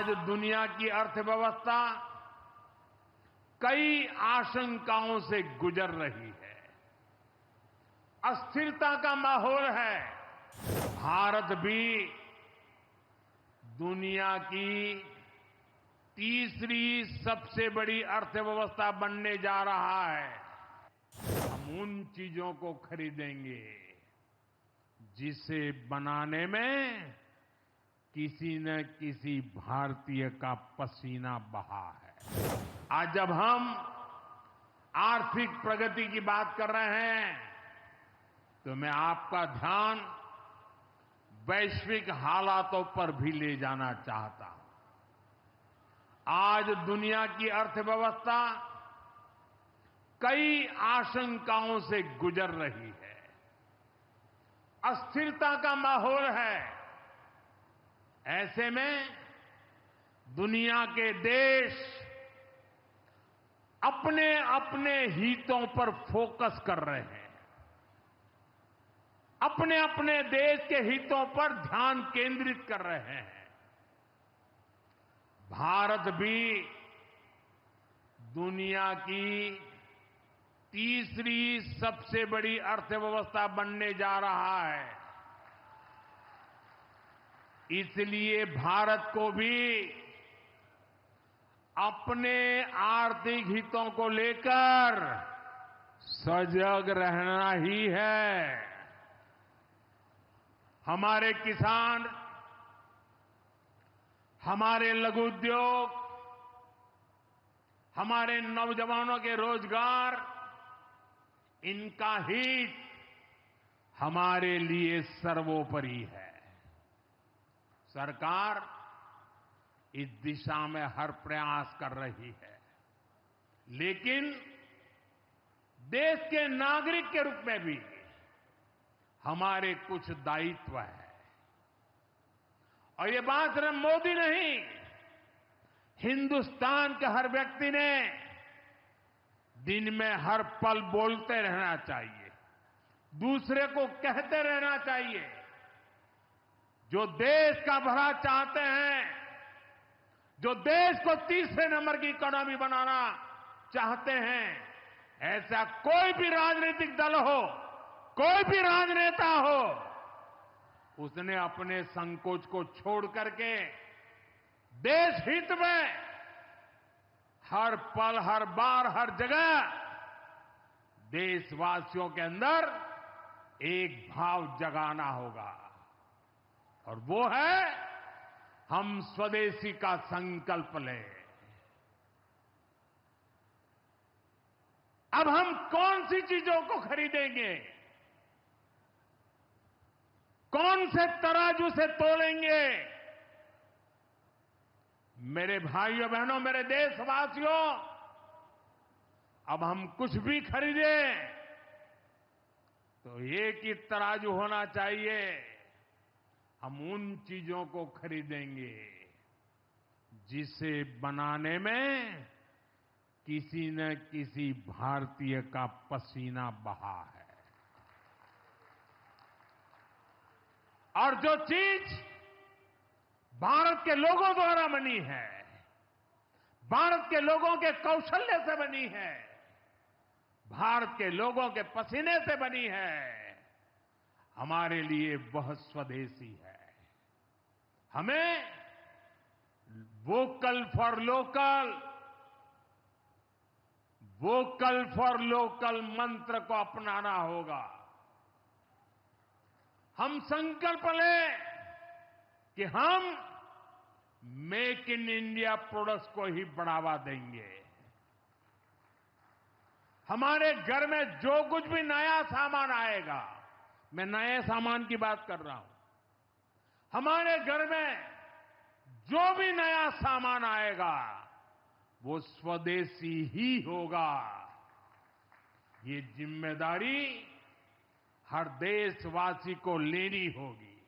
आज दुनिया की अर्थव्यवस्था कई आशंकाओं से गुजर रही है। अस्थिरता का माहौल है। भारत भी दुनिया की तीसरी सबसे बड़ी अर्थव्यवस्था बनने जा रहा है। हम उन चीजों को खरीदेंगे जिसे बनाने में किसी न किसी भारतीय का पसीना बहा है। आज जब हम आर्थिक प्रगति की बात कर रहे हैं तो मैं आपका ध्यान वैश्विक हालातों पर भी ले जाना चाहता हूं। आज दुनिया की अर्थव्यवस्था कई आशंकाओं से गुजर रही है। अस्थिरता का माहौल है। ऐसे में दुनिया के देश अपने अपने हितों पर फोकस कर रहे हैं। अपने अपने देश के हितों पर ध्यान केंद्रित कर रहे हैं। भारत भी दुनिया की तीसरी सबसे बड़ी अर्थव्यवस्था बनने जा रहा है। इसलिए भारत को भी अपने आर्थिक हितों को लेकर सजग रहना ही है। हमारे किसान, हमारे लघु उद्योग, हमारे नौजवानों के रोजगार, इनका हित हमारे लिए सर्वोपरि है। सरकार इस दिशा में हर प्रयास कर रही है, लेकिन देश के नागरिक के रूप में भी हमारे कुछ दायित्व है। और ये बात सिर्फ मोदी नहीं, हिंदुस्तान के हर व्यक्ति ने दिन में हर पल बोलते रहना चाहिए, दूसरे को कहते रहना चाहिए। जो देश का भला चाहते हैं, जो देश को तीसरे नंबर की इकोनॉमी बनाना चाहते हैं, ऐसा कोई भी राजनीतिक दल हो, कोई भी राजनेता हो, उसने अपने संकोच को छोड़ करके देश हित में हर पल, हर बार, हर जगह देशवासियों के अंदर एक भाव जगाना होगा, और वो है हम स्वदेशी का संकल्प लें। अब हम कौन सी चीजों को खरीदेंगे, कौन से तराजू से तोलेंगे? मेरे भाइयों बहनों, मेरे देशवासियों, अब हम कुछ भी खरीदें तो एक ही तराजू होना चाहिए। हम उन चीजों को खरीदेंगे जिसे बनाने में किसी न किसी भारतीय का पसीना बहा है। और जो चीज भारत के लोगों द्वारा बनी है, भारत के लोगों के कौशल्य से बनी है, भारत के लोगों के पसीने से बनी है, हमारे लिए वह स्वदेशी है। हमें vocal for local, vocal for local मंत्र को अपनाना होगा। हम संकल्प लें कि हम मेक इन इंडिया प्रोडक्ट्स को ही बढ़ावा देंगे। हमारे घर में जो कुछ भी नया सामान आएगा, मैं नए सामान की बात कर रहा हूं, हमारे घर में जो भी नया सामान आएगा वो स्वदेशी ही होगा। ये जिम्मेदारी हर देशवासी को लेनी होगी।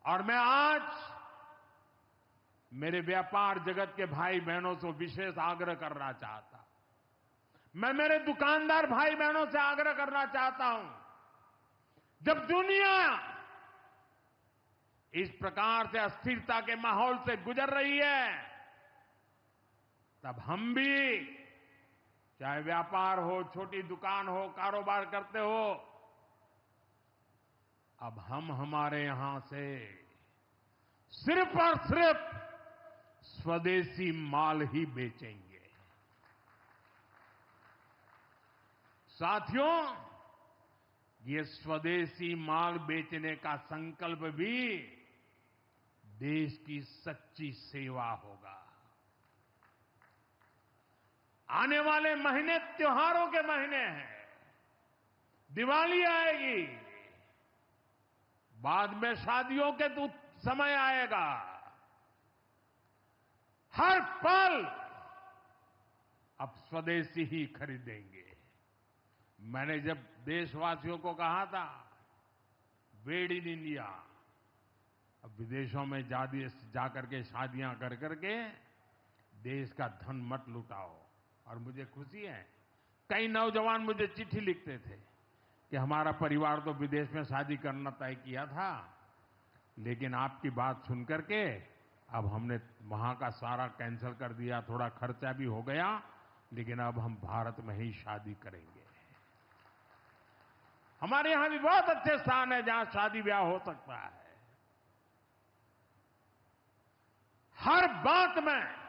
और मैं आज मेरे व्यापार जगत के भाई बहनों से विशेष आग्रह करना चाहता हूं। मैं मेरे दुकानदार भाई बहनों से आग्रह करना चाहता हूं, जब दुनिया इस प्रकार से अस्थिरता के माहौल से गुजर रही है, तब हम भी, चाहे व्यापार हो, छोटी दुकान हो, कारोबार करते हो, अब हम हमारे यहां से सिर्फ और सिर्फ स्वदेशी माल ही बेचेंगे। साथियों, ये स्वदेशी माल बेचने का संकल्प भी देश की सच्ची सेवा होगा। आने वाले महीने त्योहारों के महीने हैं, दिवाली आएगी, बाद में शादियों के समय आएगा। हर पल अब स्वदेशी ही खरीदेंगे। मैंने जब देशवासियों को कहा था मेड इन इंडिया, अब विदेशों में जाकर के शादियां कर करके देश का धन मत लुटाओ। और मुझे खुशी है, कई नौजवान मुझे चिट्ठी लिखते थे कि हमारा परिवार तो विदेश में शादी करना तय किया था, लेकिन आपकी बात सुनकर के अब हमने वहां का सारा कैंसिल कर दिया, थोड़ा खर्चा भी हो गया, लेकिन अब हम भारत में ही शादी करेंगे। हमारे यहां भी बहुत अच्छे स्थान है जहां शादी ब्याह हो सकता है। हर बात में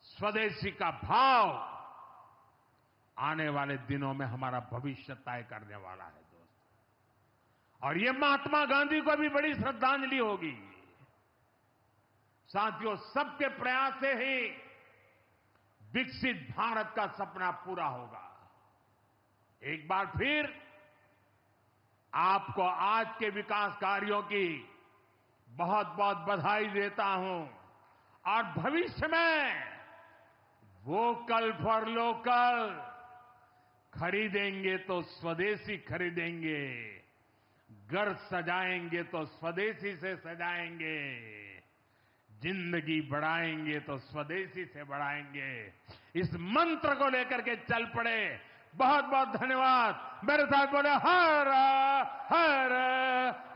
स्वदेशी का भाव आने वाले दिनों में हमारा भविष्य तय करने वाला है दोस्तों। और ये महात्मा गांधी को भी बड़ी श्रद्धांजलि होगी। साथियों, सबके प्रयास से ही विकसित भारत का सपना पूरा होगा। एक बार फिर आपको आज के विकास कार्यों की बहुत बहुत बधाई देता हूं और भविष्य में वोकल फॉर लोकल, खरीदेंगे तो स्वदेशी खरीदेंगे, घर सजाएंगे तो स्वदेशी से सजाएंगे, जिंदगी बढ़ाएंगे तो स्वदेशी से बढ़ाएंगे। इस मंत्र को लेकर के चल पड़े। बहुत बहुत धन्यवाद। मेरे साथ बोले हर हर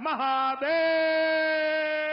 महादेव।